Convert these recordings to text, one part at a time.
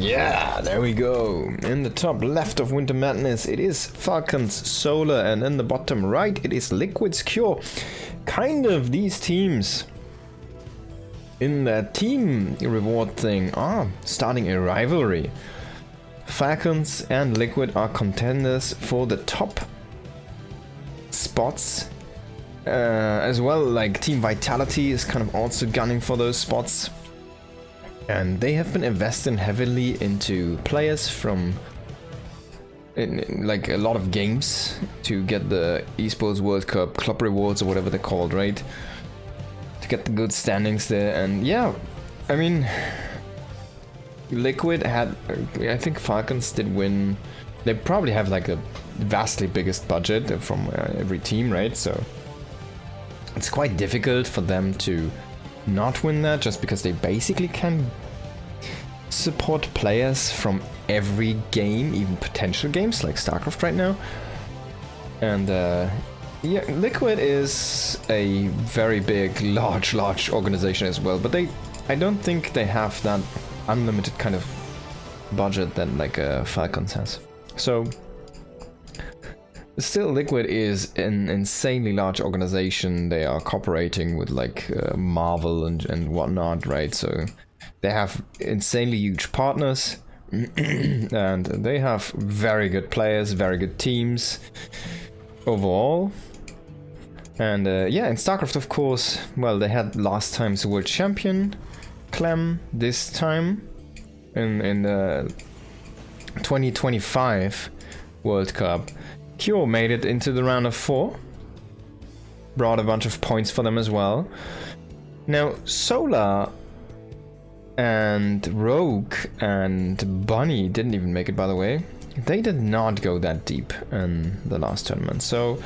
Yeah, there we go. In the top left of Winter Madness, it is Falcons Solar, and in the bottom right, it is Liquid's Cure. Kind of these teams in that team reward thing are starting a rivalry. Falcons and Liquid are contenders for the top spots. As well, like Team Vitality is kind of also gunning for those spots. And they have been investing heavily into players from like a lot of games to get the Esports World Cup club rewards or whatever they're called, right? To get the good standings there. And yeah, I mean, Liquid had, I think Falcons did win. They probably have like a vastly biggest budget from every team, right? So it's quite difficult for them to not win that, just because they basically can support players from every game, even potential games like StarCraft right now. And yeah, Liquid is a very big, large organization as well, but I don't think they have that unlimited kind of budget that like Falcons has. So still, Liquid is an insanely large organization. They are cooperating with like Marvel and whatnot, right? So they have insanely huge partners and they have very good players, very good teams overall. And yeah, in StarCraft, of course, well, they had last time's world champion Clem. This time in the 2025 World Cup, Cure made it into the round of 4. Brought a bunch of points for them as well. Now, Solar and Rogue and Bunny didn't even make it, by the way. They did not go that deep in the last tournament. So,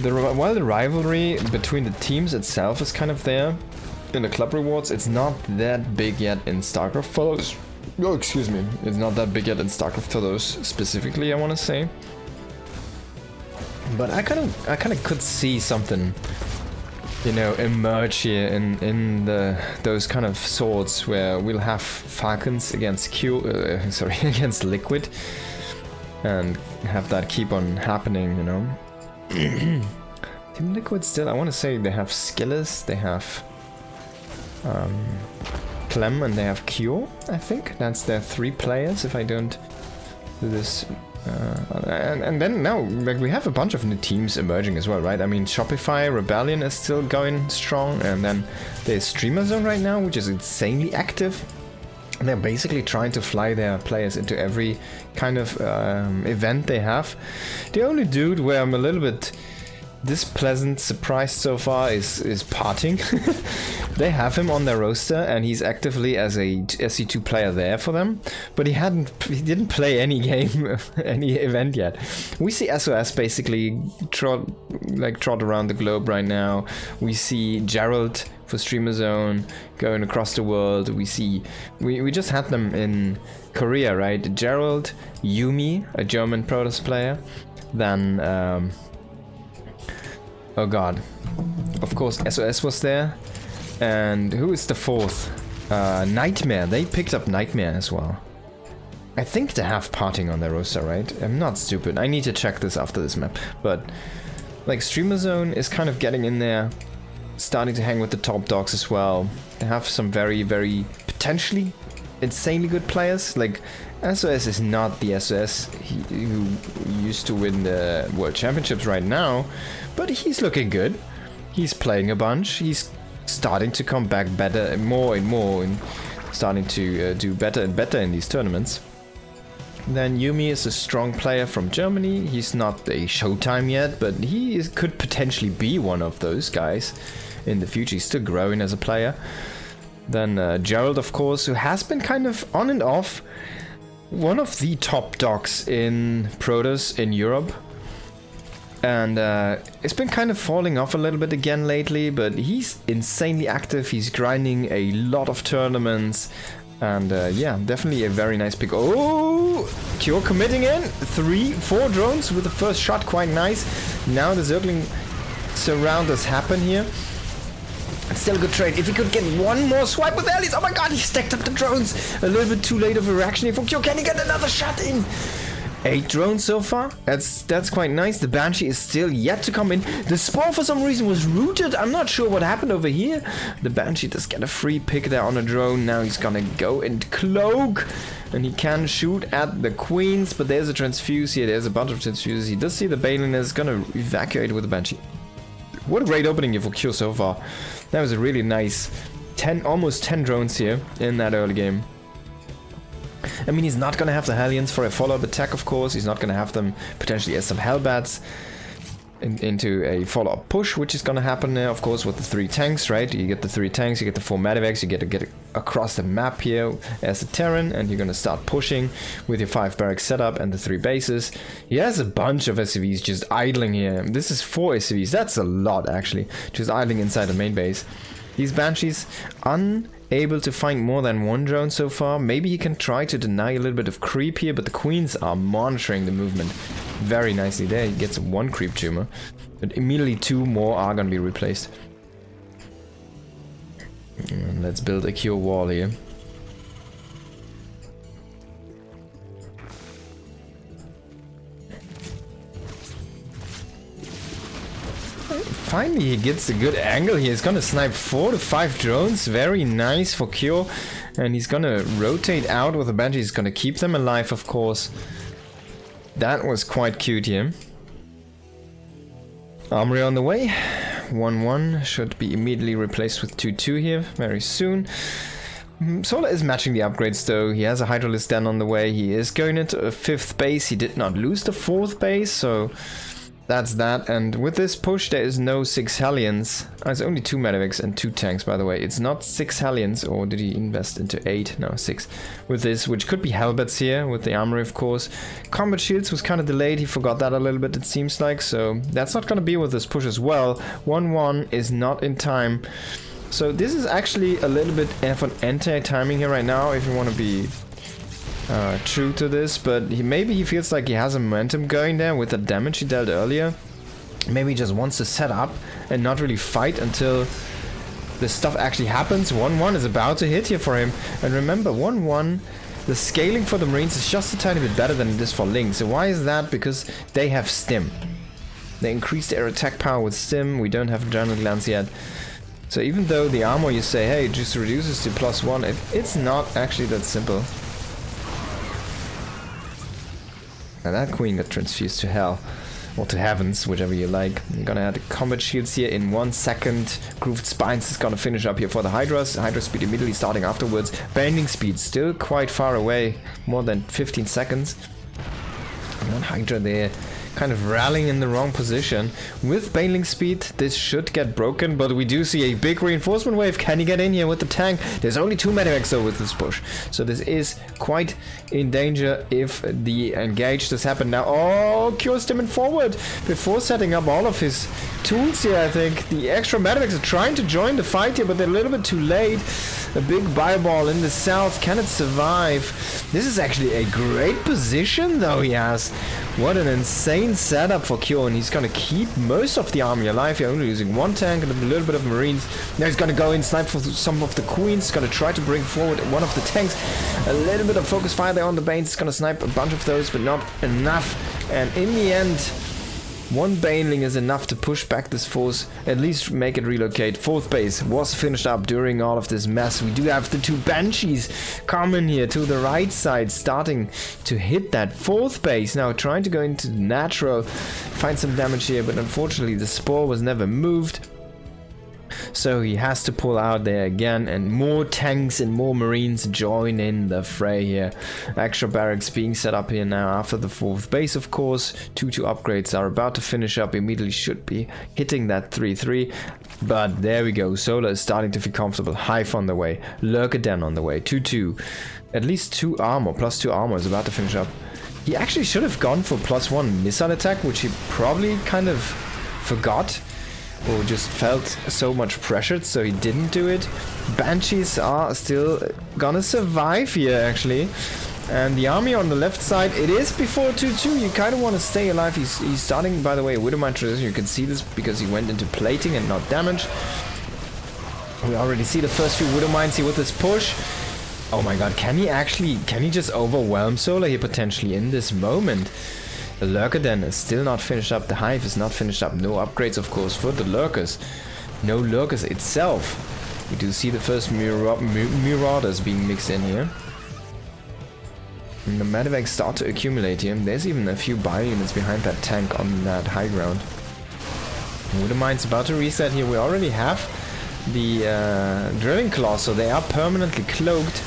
while the rivalry between the teams itself is kind of there, in the club rewards, it's not that big yet in StarCraft for those. Oh, excuse me. It's not that big yet in StarCraft for those specifically, I want to say. But I kind of could see something, you know, emerge here in those kind of swords where we'll have Falcons against against Liquid, and have that keep on happening, you know. Team Liquid still, I want to say they have Skillers, they have Clem, and they have Cure. I think that's their 3 players if I don't do this. And then now, like, we have a bunch of new teams emerging as well, right? I mean, Shopify Rebellion is still going strong, and then there's Streamer Zone right now, which is insanely active. And they're basically trying to fly their players into every kind of event they have. The only dude where I'm a little bit displeasant surprised so far is Parting. They have him on their roster and he's actively as a SC2 player there for them, but he didn't play any game, any event yet. We see SOS basically trot around the globe right now. We see Gerald for Streamer Zone going across the world. We just had them in Korea, right? Gerald, Yumi, a German Protoss player, then oh god, of course SOS was there. And who is the 4th? Nightmare. They picked up Nightmare as well. I think they have Parting on their roster, right? I'm not stupid. I need to check this after this map. But like, Streamer Zone is kind of getting in there, starting to hang with the top dogs as well. They have some very, very potentially insanely good players. Like, SOS is not the SOS who used to win the World Championships right now, but he's looking good. He's playing a bunch. He's starting to come back better, more and more, and starting to do better and better in these tournaments. Then Yumi is a strong player from Germany. He's not a Showtime yet, but he could potentially be one of those guys in the future. He's still growing as a player. Then Gerald, of course, who has been kind of on and off one of the top dogs in Protoss in Europe. And it's been kind of falling off a little bit again lately, but he's insanely active. He's grinding a lot of tournaments. And yeah, definitely a very nice pick. Oh, Cure committing in. 3-4 drones with the first shot, quite nice. Now the Zergling surrounders happen here. It's still a good trade. If he could get one more swipe with Ellis. Oh my god, he stacked up the drones. A little bit too late of a reaction here for Kyo. Can he get another shot in? 8 drones so far. That's quite nice. The Banshee is still yet to come in. The Spore for some reason was rooted. I'm not sure what happened over here. The Banshee does get a free pick there on a drone. Now he's gonna go and cloak. And he can shoot at the Queens. But there's a transfuse here. There's a bunch of transfuses. He does see the Balin is gonna evacuate with the Banshee. What a great opening here for Q so far. That was a really nice almost 10 drones here in that early game. I mean, he's not going to have the Hellions for a follow-up attack, of course. He's not going to have them potentially as some Hellbats into a follow-up push, which is going to happen there, of course, with the 3 tanks, right? You get the 3 tanks, you get the 4 Medivacs, you get to get across the map here as a Terran, and you're going to start pushing with your 5 barracks setup and the 3 bases. He has a bunch of SCVs just idling here. This is 4 SCVs. That's a lot, actually, just idling inside the main base. These Banshees, unable to find more than 1 drone so far. Maybe he can try to deny a little bit of creep here, but the Queens are monitoring the movement very nicely there. He gets 1 creep tumor, but immediately 2 more are going to be replaced. And let's build a cure wall here. Finally, he gets a good angle here. He's gonna snipe 4 to 5 drones. Very nice for Kyo. And he's gonna rotate out with the Banshee. He's gonna keep them alive, of course. That was quite cute here. Armory on the way. 1-1 should be immediately replaced with 2-2 here very soon. Solar is matching the upgrades though. He has a Hydralisk Den on the way. He is going into a 5th base. He did not lose the 4th base, so that's that. And with this push, there is no 6 Hellions. It's only 2 Medivacs and 2 tanks, by the way. It's not 6 Hellions, or did he invest into 8? No, 6. With this, which could be Hellbats here, with the armory, of course. Combat Shields was kind of delayed. He forgot that a little bit, it seems like. So that's not going to be with this push as well. 1-1 is not in time. So this is actually a little bit of an anti-timing here right now, if you want to be true to this, but maybe he feels like he has a momentum going there with the damage he dealt earlier. Maybe he just wants to set up and not really fight until this stuff actually happens. 1-1 is about to hit here for him. And remember, 1-1, the scaling for the Marines is just a tiny bit better than it is for Link. So why is that? Because they have Stim. They increase their attack power with Stim. We don't have Adrenaline Glands yet. So even though the armor, you say, hey, it just reduces to +1, it's not actually that simple. Now that Queen got transfused to hell, or to heavens, whichever you like. I'm gonna add the combat shields here in 1 second. Grooved Spines is gonna finish up here for the Hydras. Hydra speed immediately starting afterwards. Bending speed still quite far away, more than 15 seconds. And then Hydra there, kind of rallying in the wrong position. With Baneling speed, this should get broken, but we do see a big reinforcement wave. Can he get in here with the tank? There's only 2 Medivacs though with this push, so this is quite in danger if the engage does happen now. Oh, Cure Stimmin forward before setting up all of his tools here. I think the extra Medivacs are trying to join the fight here, but they're a little bit too late. A big Bioball in the south. Can it survive? This is actually a great position though he has. What an insane setup for Kyo, and he's gonna keep most of the army alive. He's only using 1 tank and a little bit of Marines. Now he's gonna go in, snipe for some of the Queens. He's gonna try to bring forward one of the tanks. A little bit of focus fire there on the Banes. He's gonna snipe a bunch of those, but not enough. And in the end, 1 Baneling is enough to push back this force, at least make it relocate. 4th base was finished up during all of this mess. We do have the 2 Banshees coming here to the right side, starting to hit that 4th base. Now trying to go into the natural, find some damage here, but unfortunately the Spore was never moved. So he has to pull out there again, and more tanks and more Marines join in the fray here. Extra barracks being set up here now after the 4th base, of course. 2-2 upgrades are about to finish up. Immediately should be hitting that 3-3. But there we go. Solar is starting to feel comfortable. Hive on the way. Lurker Den on the way. 2-2. At least 2 armor. +2 armor is about to finish up. He actually should have gone for +1 missile attack, which he probably kind of forgot. Or just felt so much pressured, so he didn't do it. Banshees are still gonna survive here, actually. And the army on the left side, it is before 2-2. You kind of want to stay alive. He's starting, by the way, Widowmine transition. You can see this because he went into plating and not damage. We already see the first few Widow Mines here with this push. Oh my god, can he just overwhelm Solar here potentially in this moment? The Lurker Den is still not finished up, the Hive is not finished up, no upgrades of course for the Lurkers. No Lurkers itself. We do see the first Marauders being mixed in here. And the Medivacs start to accumulate here. There's even a few bio units behind that tank on that high ground. Widow Mine's about to reset here. We already have the drilling claws, so they are permanently cloaked.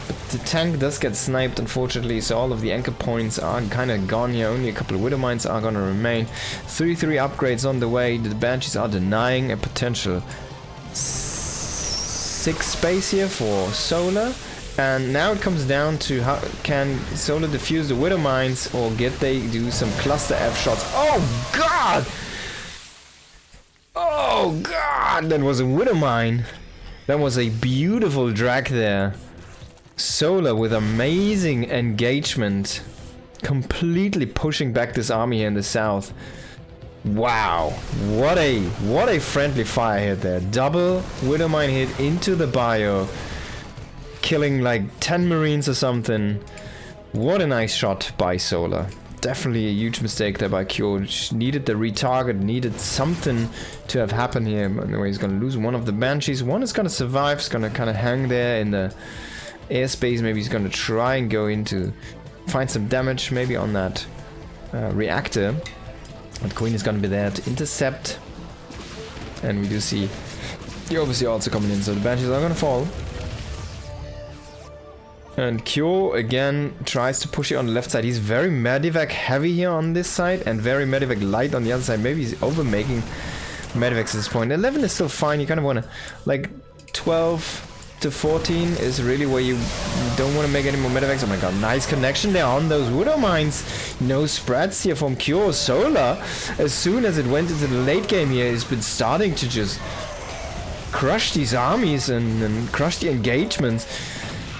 But the tank does get sniped, unfortunately, so all of the anchor points are kind of gone here. Only a couple of Widow Mines are going to remain. 3-3 upgrades on the way. The Banshees are denying a potential 6 space here for Solar. And now it comes down to how can Solar defuse the Widow Mines, or get they do some cluster F shots. Oh god! Oh god! That was a Widow Mine. That was a beautiful drag there. Solar with amazing engagement, completely pushing back this army here in the south. Wow, what a friendly fire hit there. Double Widow Mine hit into the bio, killing like 10 Marines or something. What a nice shot by Solar. Definitely a huge mistake there by Kyo. Needed the retarget, needed something to have happened here. Anyway, he's gonna lose one of the Banshees. One is gonna survive, is gonna kind of hang there in the airspace. Maybe he's gonna try and go into, find some damage maybe on that reactor. But Queen is gonna be there to intercept. And we do see the Overseer also coming in, so the Banshees are gonna fall. And Kyo again tries to push it on the left side. He's very Medivac heavy here on this side and very Medivac light on the other side. Maybe he's over making Medivacs at this point. 11 is still fine. You kind of want to, like 12 to 14 is really where you don't want to make any more Medivacs. Oh my god, nice connection there on those Widow Mines. No spreads here from Kyo. Solar, as soon as it went into the late game here, has been starting to just crush these armies and crush the engagements.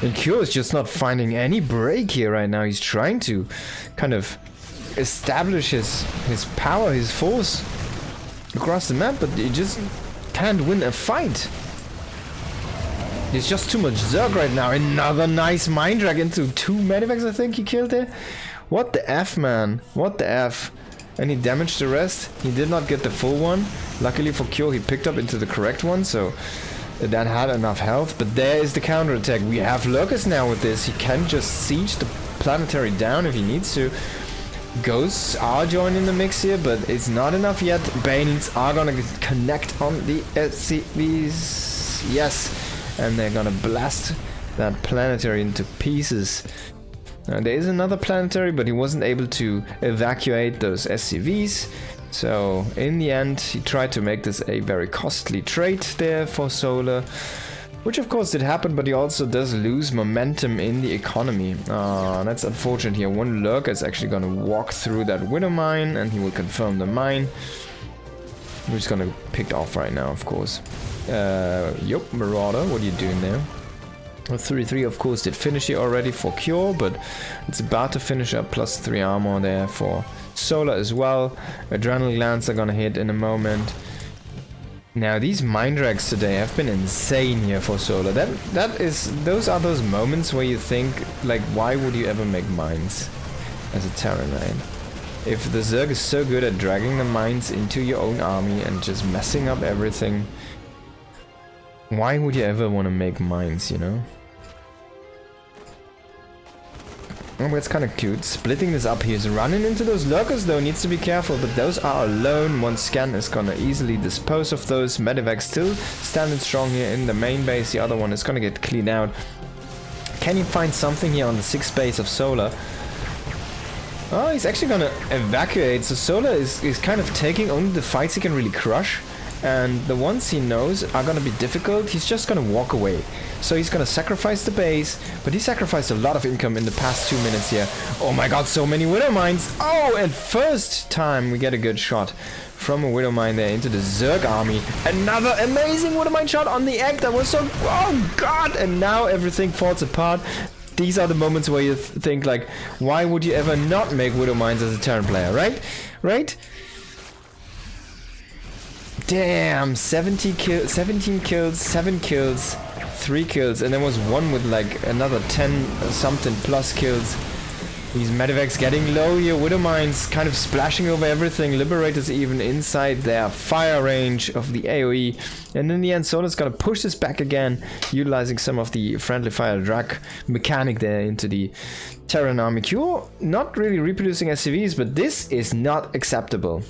And Kyo is just not finding any break here right now. He's trying to kind of establish his power, his force across the map, but he just can't win a fight. There's just too much Zerg right now. Another nice Mind Drag into 2 Medivacs, I think he killed there. What the F, man? What the F? And he damaged the rest. He did not get the full one. Luckily for Kyo, he picked up into the correct one, so that had enough health. But there is the counterattack. We have Lurkers now with this. He can just siege the planetary down if he needs to. Ghosts are joining the mix here, but it's not enough yet. Banelings are gonna connect on the SCVs. Yes, and they're gonna blast that planetary into pieces. There is another planetary, but he wasn't able to evacuate those SCVs. So in the end, he tried to make this a very costly trade there for Solar, which of course did happen, but he also does lose momentum in the economy. That's unfortunate here. One Lurker is actually going to walk through that Widow Mine, and he will confirm the mine. We're just going to pick off right now, of course. Yup, Marauder, what are you doing there? 3-3 of course did finish it already for Cure, but it's about to finish up, plus 3 armor there for Solar as well. Adrenaline glands are gonna hit in a moment. Now these Mind Drags today have been insane here for Solar. Those are those moments where you think, like, why would you ever make mines as a Terran, right? If the Zerg is so good at dragging the mines into your own army and just messing up everything, why would you ever want to make mines, you know? Oh, that's kind of cute. Splitting this up, he's running into those Lurkers though, needs to be careful, but those are alone. One scan is gonna easily dispose of those. Medivac still standing strong here in the main base, the other one is gonna get cleaned out. Can you find something here on the 6th base of Solar? Oh, he's actually gonna evacuate, so Solar is kind of taking only the fights he can really crush. And the ones he knows are gonna be difficult, he's just gonna walk away. So he's gonna sacrifice the base, but he sacrificed a lot of income in the past 2 minutes here. Oh my god, so many Widow Mines! Oh, and first time we get a good shot from a Widow Mine there into the Zerg army. Another amazing Widow Mine shot on the egg, that was so... Oh god! And now everything falls apart. These are the moments where you think, like, why would you ever not make Widow Mines as a Terran player, right? Right? Damn, 17 kills, 7 kills, 3 kills, and there was one with like another 10 something plus kills. These medevacs getting low here, Widow Mines kind of splashing over everything, Liberators even inside their fire range of the AoE. And in the end, Solar's gonna push this back again, utilizing some of the friendly fire drag mechanic there into the Terran army. Q not really reproducing SCVs, but this is not acceptable.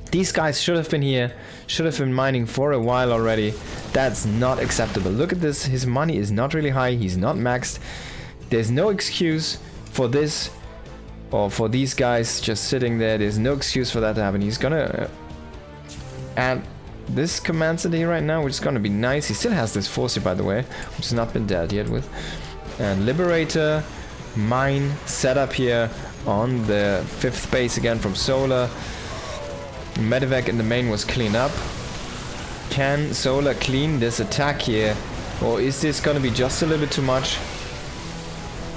These guys should have been here, should have been mining for a while already. That's not acceptable. Look at this, his money is not really high, he's not maxed. There's no excuse for this, or for these guys just sitting there. There's no excuse for that to happen. He's gonna add this command city right now, which is gonna be nice. He still has this force here, by the way, which has not been dealt yet with. And Liberator, mine setup here on the 5th base again from Solar. Medevac in the main was cleaned up. Can Solar clean this attack here, or is this gonna be just a little bit too much?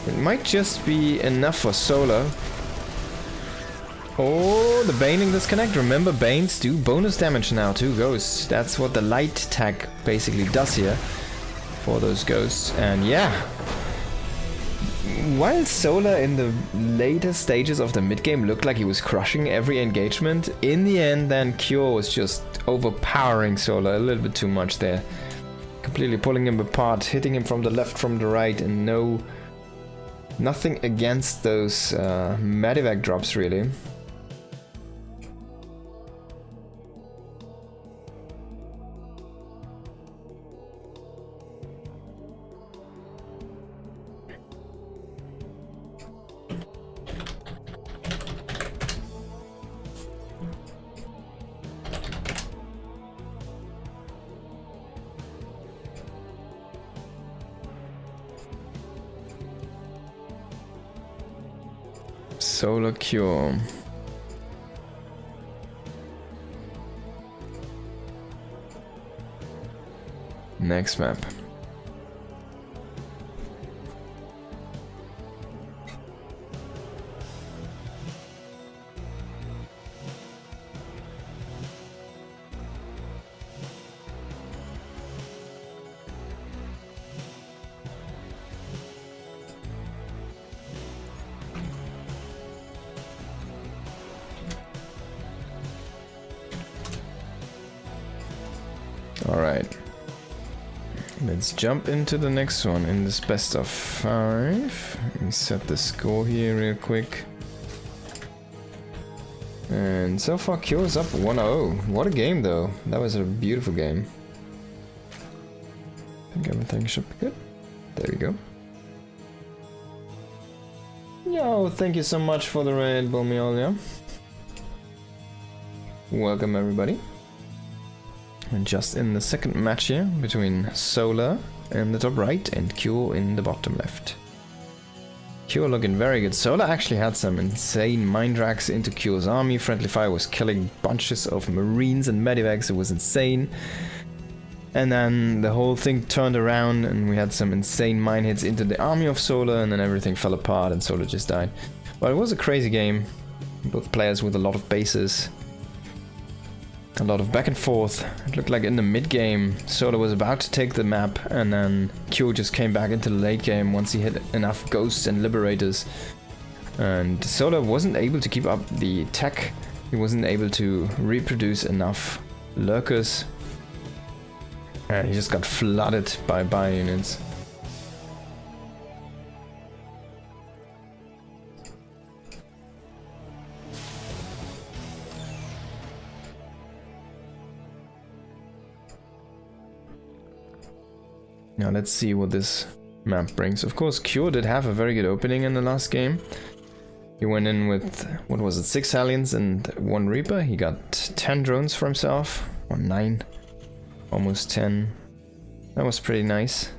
It might just be enough for Solar. Oh, the Baning disconnect. Remember, Banes do bonus damage now to Ghosts. That's what the light tag basically does here for those Ghosts. And yeah, while Solar in the later stages of the mid-game looked like he was crushing every engagement, in the end then Cure was just overpowering Solar a little bit too much there. Completely pulling him apart, hitting him from the left, from the right, and nothing against those medevac drops, really. Solar Cure. Next map. Alright, let's jump into the next one in this best of 5. Let me set the score here real quick. And so far Kyo is up 1-0. What a game though. That was a beautiful game. I think everything should be good. There we go. Yo, thank you so much for the raid, Bomiolia. Welcome everybody. And just in the second match here between Solar in the top right and Q in the bottom left. Q looking very good. Solar actually had some insane mind drags into Q's army. Friendly Fire was killing bunches of Marines and Medivacs. It was insane. And then the whole thing turned around and we had some insane mine hits into the army of Solar, and then everything fell apart and Solar just died. But it was a crazy game. Both players with a lot of bases. A lot of back and forth. It looked like in the mid game Solar was about to take the map, and then Q just came back into the late game once he hit enough Ghosts and Liberators. And Solar wasn't able to keep up the tech. He wasn't able to reproduce enough Lurkers. And he just got flooded by bio units. Now let's see what this map brings. Of course, Cure did have a very good opening in the last game. He went in with, what was it, 6 Hellions and 1 Reaper. He got 10 drones for himself, or 9, almost 10. That was pretty nice.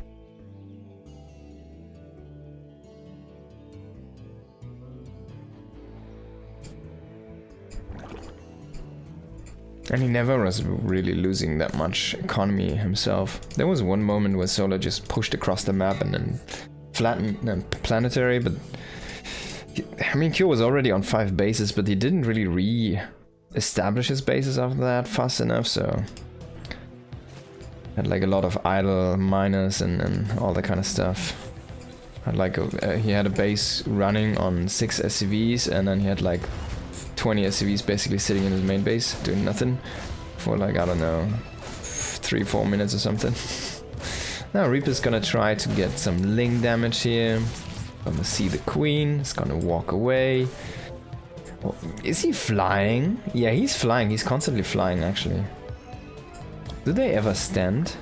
And he never was really losing that much economy himself. There was one moment where Solar just pushed across the map and then flattened Planetary, but I mean, Q was already on 5 bases, but he didn't really establish his bases after that fast enough, so had like a lot of idle miners and all that kind of stuff. Had like he had a base running on 6 SCVs, and then he had like 20 SCVs basically sitting in his main base doing nothing for like, I don't know, 3-4 minutes or something. Now Reaper's gonna try to get some ling damage here. Gonna see the queen, he's gonna walk away. Oh, is he flying? Yeah, he's flying, he's constantly flying actually. Do they ever stand?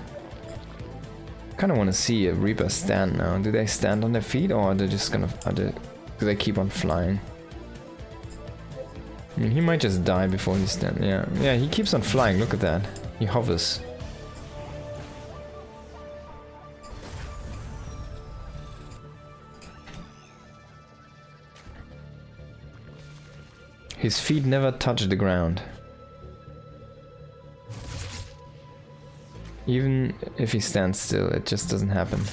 Kinda wanna see a Reaper stand now. Do they stand on their feet, or are they just gonna... do they keep on flying? I mean, he might just die before he stands. Yeah, he keeps on flying, look at that. He hovers. His feet never touch the ground. Even if he stands still, it just doesn't happen.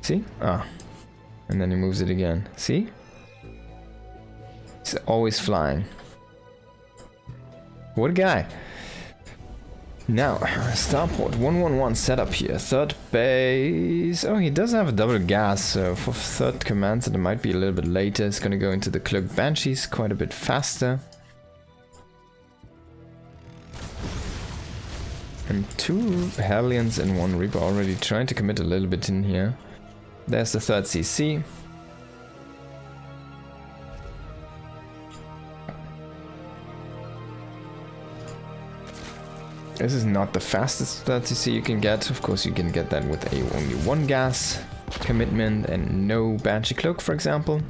See? Ah. And then he moves it again. See? He's always flying. What a guy. Now, starport 111 setup here. Third base. Oh, he does have a double gas, so for third command center it might be a little bit later. It's gonna go into the Cloaked Banshees quite a bit faster. And 2 Hellions and 1 Reaper already trying to commit a little bit in here. There's the third CC. This is not the fastest third CC you can get. Of course you can get that with only 1 gas commitment and no Banshee Cloak, for example.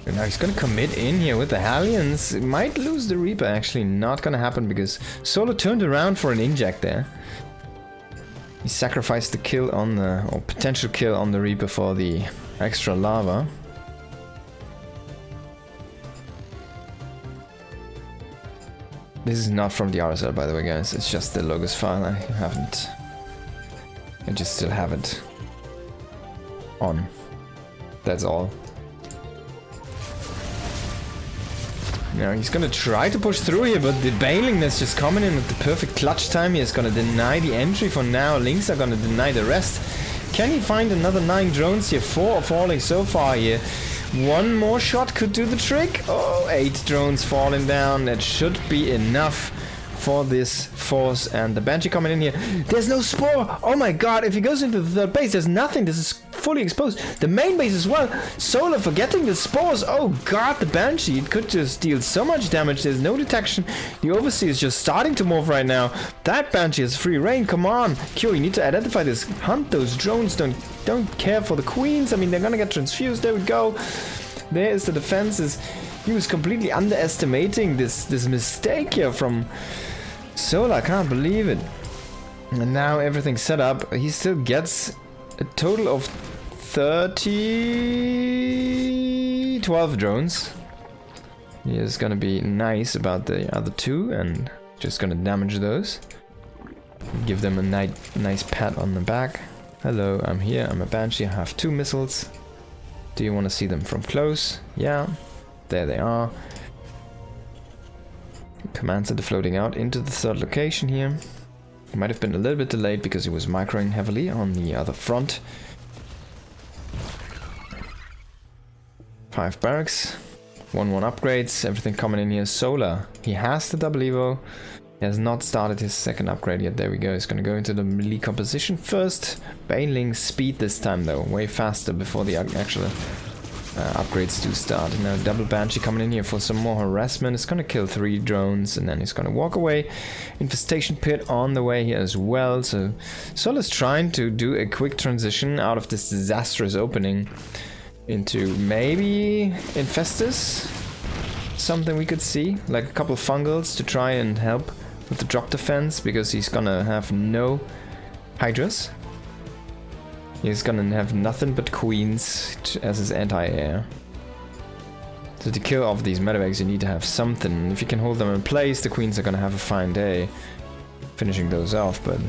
And now he's gonna commit in here with the Hellions. Might lose the Reaper, actually not gonna happen because Solo turned around for an inject there. He sacrificed the kill on the, or potential kill on the Reaper for the extra lava. This is not from the RSL, by the way, guys. It's just the Logos file. I just still have it on. That's all. Now he's gonna try to push through here, but the Baneling that's just coming in at the perfect clutch time here is gonna deny the entry for now. Lynx are gonna deny the rest. Can he find another 9 drones here? 4 are falling so far here. 1 more shot could do the trick. Oh, 8 drones falling down. That should be enough for this force. And the Banshee coming in here. There's no Spore. Oh my god, if he goes into the third base, there's nothing. This is fully exposed. The main base as well. Solar forgetting the spores. Oh god, the Banshee. It could just deal so much damage. There's no detection. The Overseer is just starting to morph right now. That Banshee has free reign. Come on. Q, you need to identify this. Hunt those drones. Don't care for the queens. I mean, they're gonna get transfused. There we go. There is the defenses. He was completely underestimating this mistake here from Solar. I can't believe it. And now everything's set up. He still gets a total of 12 drones. He is gonna be nice about the other 2 and just gonna damage those. Give them a nice pat on the back. Hello, I'm here, I'm a Banshee, I have 2 missiles. Do you want to see them from close? Yeah, there they are. Command center floating out into the third location here. It might have been a little bit delayed because he was microing heavily on the other front. 5 barracks, 1-1 upgrades, everything coming in here. Solar, he has the double evo. He has not started his second upgrade yet. There we go. He's going to go into the melee composition first. Baneling speed this time though, way faster before the actual upgrades do start. Now double Banshee coming in here for some more harassment. It's going to kill 3 drones and then he's going to walk away. Infestation pit on the way here as well. So Solar's trying to do a quick transition out of this disastrous opening into maybe Infestus. Something we could see, like a couple of fungals to try and help with the drop defense, because he's gonna have no Hydras. He's gonna have nothing but queens as his anti-air. So to kill off these medevacs you need to have something. If you can hold them in place, the queens are gonna have a fine day finishing those off, but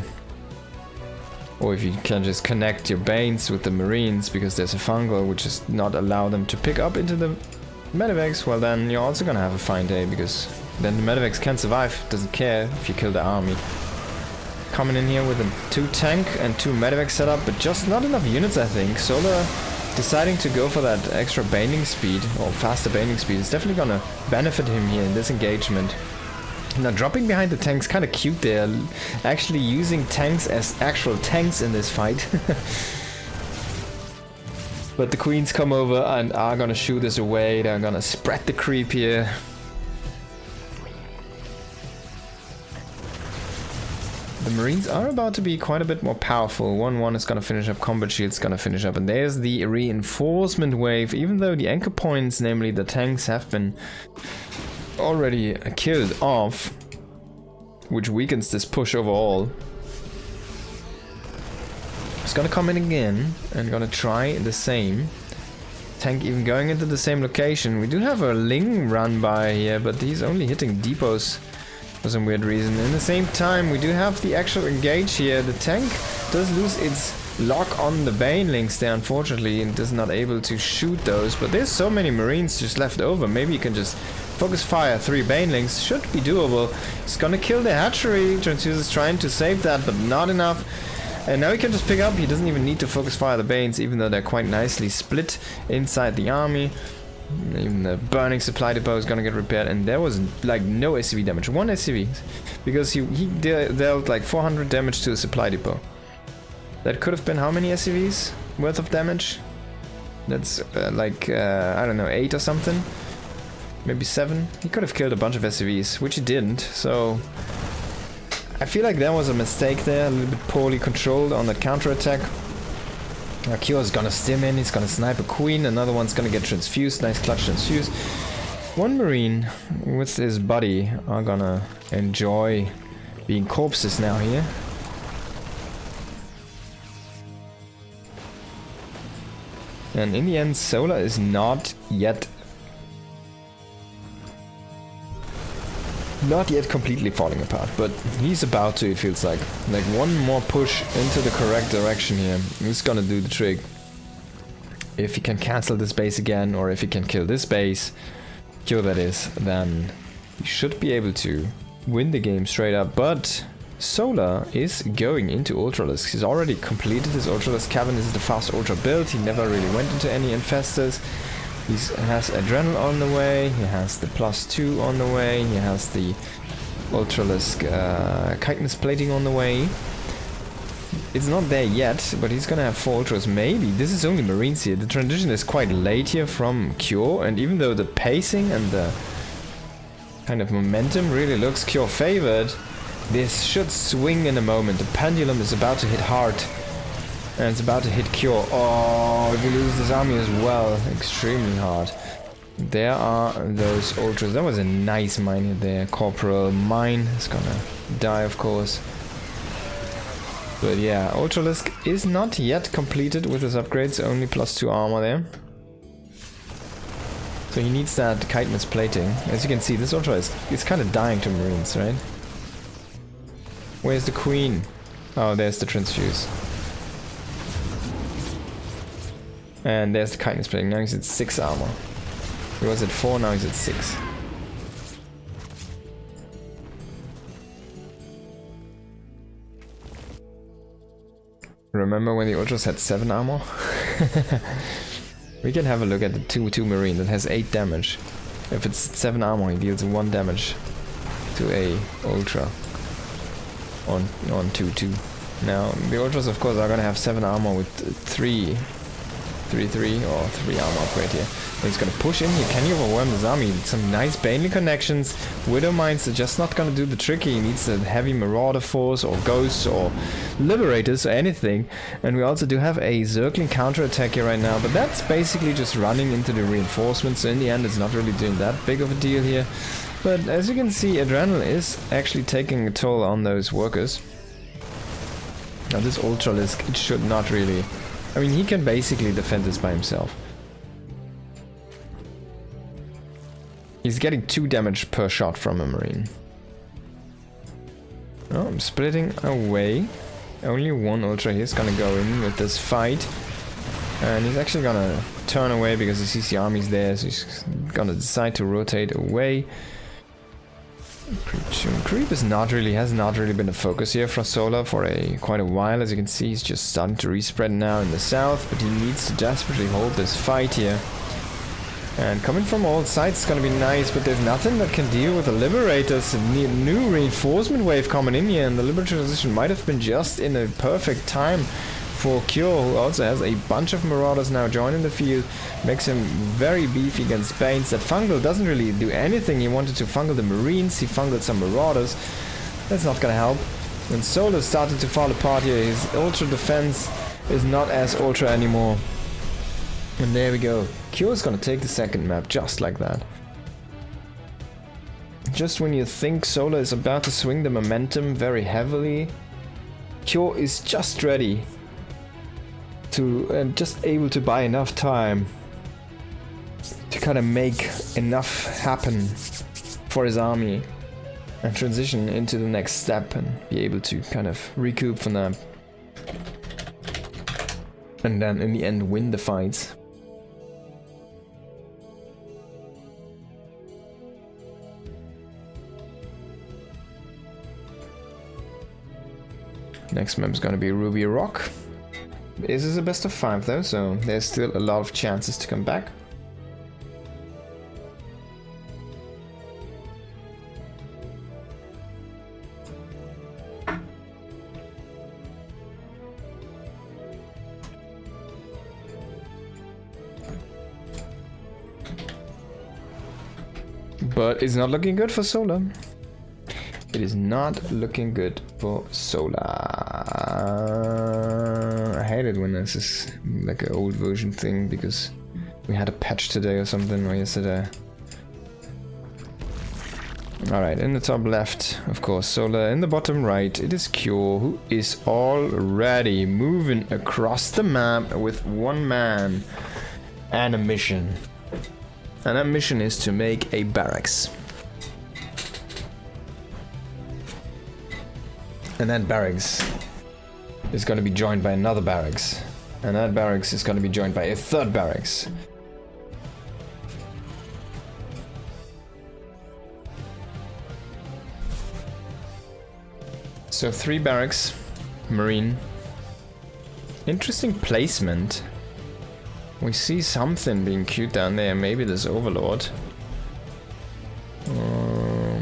Or if you can just connect your Banes with the Marines, because there's a fungal which does not allow them to pick up into the Medivacs, well then you're also gonna have a fine day, because then the Medivacs can survive, doesn't care if you kill the army. Coming in here with a 2 tank and 2 Medivac setup, but just not enough units, I think. Solar deciding to go for that extra baning speed, or faster baning speed, is definitely gonna benefit him here in this engagement. Now dropping behind the tanks, kind of cute there, actually using tanks as actual tanks in this fight. But the queens come over and are gonna shoot us away, they're gonna spread the creep here. The Marines are about to be quite a bit more powerful. 1-1 is gonna finish up, combat shield's gonna finish up, and there's the reinforcement wave, even though the anchor points, namely the tanks, have been already killed off, which weakens this push overall. It's gonna come in again and gonna try the same. Tank even going into the same location. We do have a Ling run by here, but he's only hitting depots for some weird reason. In the same time, we do have the actual engage here. The tank does lose its lock on the Banelings there, unfortunately, and is not able to shoot those. But there's so many Marines just left over. Maybe you can just focus fire 3 Banelings. Should be doable. It's gonna kill the hatchery. Transfuse is trying to save that, but not enough. And now he can just pick up. He doesn't even need to focus fire the Banes, even though they're quite nicely split inside the army. Even the burning supply depot is gonna get repaired, and there was like no SCV damage. 1 SCV, because he dealt like 400 damage to the supply depot. That could have been how many SCVs worth of damage? That's I don't know, 8 or something, maybe 7. He could have killed a bunch of SCVs, which he didn't. So I feel like there was a mistake there, a little bit poorly controlled on that counter-attack. Kyo is gonna stim in, he's gonna snipe a queen, another one's gonna get transfused, nice clutch transfuse. 1 Marine with his buddy are gonna enjoy being corpses now here. And in the end, Solar is not yet completely falling apart, but he's about to, it feels like. Like one more push into the correct direction here. He's gonna do the trick. If he can cancel this base again, or if he can kill this base, kill that is, then he should be able to win the game straight up. But Solar is going into Ultralisk. He's already completed his Ultralisk cabin. This is the fast Ultra build. He never really went into any infestors. He has Adrenal on the way, he has the +2 on the way, he has the Ultralisk chitinous plating on the way. It's not there yet, but he's gonna have 4 Ultras, maybe. This is only Marines here. The transition is quite late here from Cure, and even though the pacing and the kind of momentum really looks Cure favored, this should swing in a moment. The pendulum is about to hit hard. And it's about to hit Cure. Oh, if you lose this army as well, extremely hard. There are those Ultras. That was a nice mine hit there. Corporal mine is gonna die, of course. But yeah, Ultralisk is not yet completed with his upgrades. Only +2 armor there. So he needs that chitinous plating. As you can see, this Ultra is kind of dying to Marines, right? Where's the Queen? Oh, there's the transfuse. And there's the chitinous plating. Now he's at 6 armor. He was at 4, now he's at 6. Remember when the Ultras had 7 armor? We can have a look at the 2-2 Marine that has 8 damage. If it's 7 armor, he deals 1 damage to a Ultra on 2-2. Now, the Ultras, of course, are gonna have 7 armor with 3 or 3 armor upgrade here. And he's gonna push in here. Can he overwhelm this army? Some nice Baneley connections. Widow Mines are just not gonna do the trick. He needs a heavy Marauder force or Ghosts or Liberators or anything. And we also do have a Zergling counter-attack here right now, but that's basically just running into the reinforcements. So in the end, it's not really doing that big of a deal here. But as you can see, Adrenal is actually taking a toll on those workers. Now this Ultralisk, it should not really... I mean, he can basically defend this by himself. He's getting 2 damage per shot from a Marine. Oh, I'm splitting away. Only one Ultra here is gonna go in with this fight. And he's actually gonna turn away because he sees the armies there, so he's gonna decide to rotate away. Creep has not really been a focus here for Solar for quite a while. As you can see, he's just starting to respread now in the south, but he needs to desperately hold this fight here. And coming from all sides is gonna be nice, but there's nothing that can deal with the Liberators. A new reinforcement wave coming in here, and the Liberator transition might have been just in a perfect time for Cure, who also has a bunch of Marauders now joining the field. Makes him very beefy against Banes. That Fungal doesn't really do anything. He wanted to fungal the Marines, he fungaled some Marauders. That's not gonna help. When Solar started to fall apart here, his Ultra defense is not as Ultra anymore. And there we go. Cure is gonna take the second map just like that. Just when you think Solar is about to swing the momentum very heavily, Cure is just ready to just able to buy enough time to kind of make enough happen for his army and transition into the next step and be able to kind of recoup from that, and then in the end win the fights. Next map is gonna be Ruby Rock. This is a best of 5 though, so there's still a lot of chances to come back. But it's not looking good for Solar. It is not looking good for Solar. I hate it when this is like an old version thing, because we had a patch today or something, or yesterday. Alright, in the top left, of course, Solar. In the bottom right, it is Cure, who is already moving across the map with one man and a mission. And that mission is to make a barracks. And that barracks is going to be joined by another barracks. And that barracks is going to be joined by a third barracks. So 3 barracks, Marine. Interesting placement. We see something being queued down there, maybe this Overlord.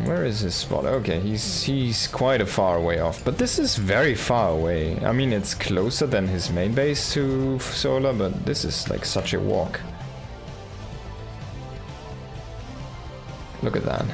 Where is his spot? Okay, he's quite a far way off, but this is very far away. I mean, it's closer than his main base to Solar, but this is like such a walk. Look at that.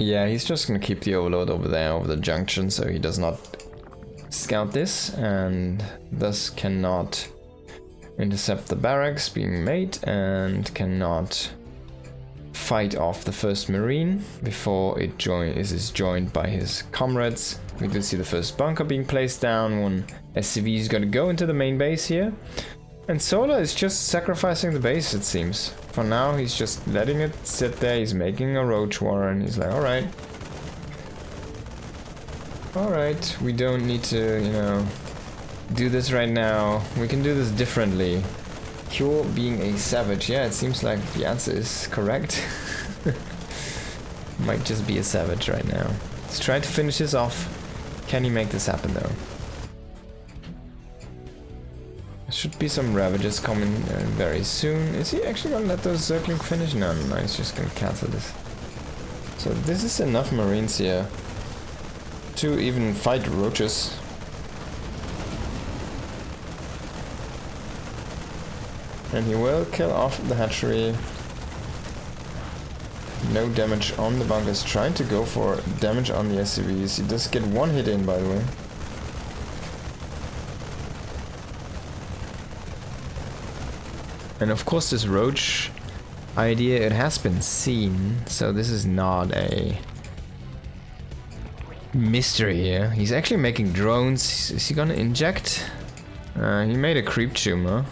Yeah, he's just gonna keep the Overlord over there, over the junction, so he does not scout this, and thus cannot intercept the barracks being made, and cannot fight off the first Marine before it is joined by his comrades. We do see the first bunker being placed down. One SCV is gonna go into the main base here. And Solar is just sacrificing the base, it seems. For now, he's just letting it sit there. He's making a roach warren. He's like, alright. Alright, we don't need to, you know, do this right now. We can do this differently. Cure being a savage. Yeah, it seems like the answer is correct. Might just be a savage right now. Let's try to finish this off. Can he make this happen though? There should be some Ravages coming very soon. Is he actually gonna let those Zergling finish? No, he's just gonna cancel this. So this is enough Marines here to even fight roaches. And he will kill off the hatchery. No damage on the bunkers. Trying to go for damage on the SCVs. He does get one hit in, by the way. And of course this roach idea, it has been seen, so this is not a mystery here. He's actually making drones. Is he gonna inject? He made a creep tumor.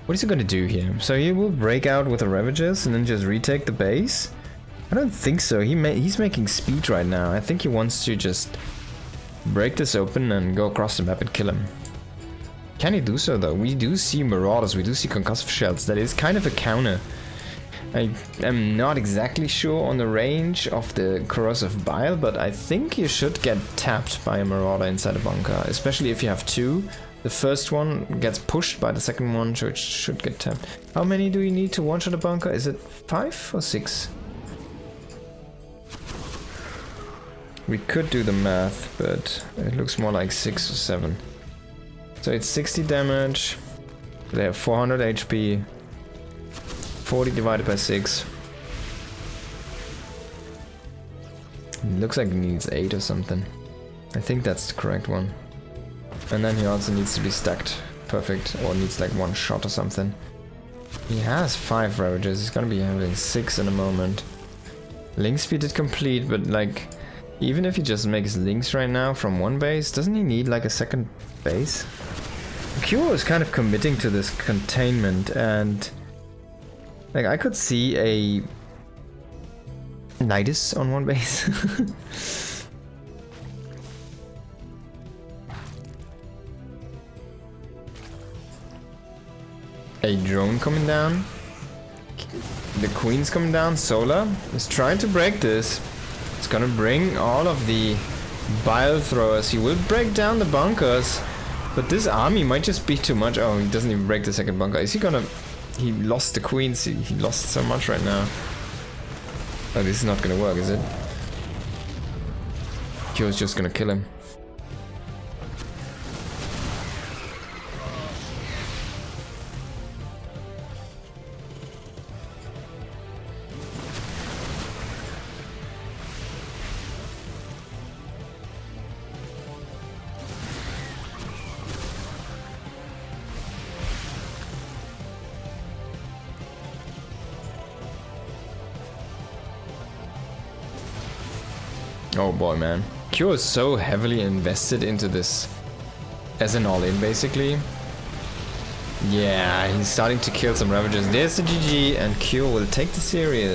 What is he gonna do here? So he will break out with the Ravagers and then just retake the base? I don't think so. He's making speed right now. I think he wants to just break this open and go across the map and kill him. Can he do so though? We do see Marauders, we do see concussive shells. That is kind of a counter. I am not exactly sure on the range of the corrosive bile, but I think you should get tapped by a Marauder inside a bunker, especially if you have two. The first one gets pushed by the second one, so it should get tapped. How many do you need to one-shot a bunker? Is it 5 or 6? We could do the math, but it looks more like 6 or 7. So it's 60 damage. They have 400 HP. 40 divided by 6. It looks like it needs 8 or something. I think that's the correct one. And then he also needs to be stacked perfect, or needs like 1 shot or something. He has 5 Ravagers. He's gonna be having 6 in a moment. Link speed is complete, but like, even if he just makes links right now from 1 base, doesn't he need like a second base? Q is kind of committing to this containment, and like I could see a Nidus on 1 base. A drone coming down. The queen's coming down. Solar is trying to break this. It's gonna bring all of the bile throwers. He will break down the bunkers. But this army might just be too much. Oh, he doesn't even break the second bunker. Is he gonna... He lost the queens. He lost so much right now. Oh, this is not gonna work, is it? He was just gonna kill him. Oh boy, man. Q is so heavily invested into this as an all-in, basically. Yeah, he's starting to kill some Ravagers. There's the GG, and Q will take the series.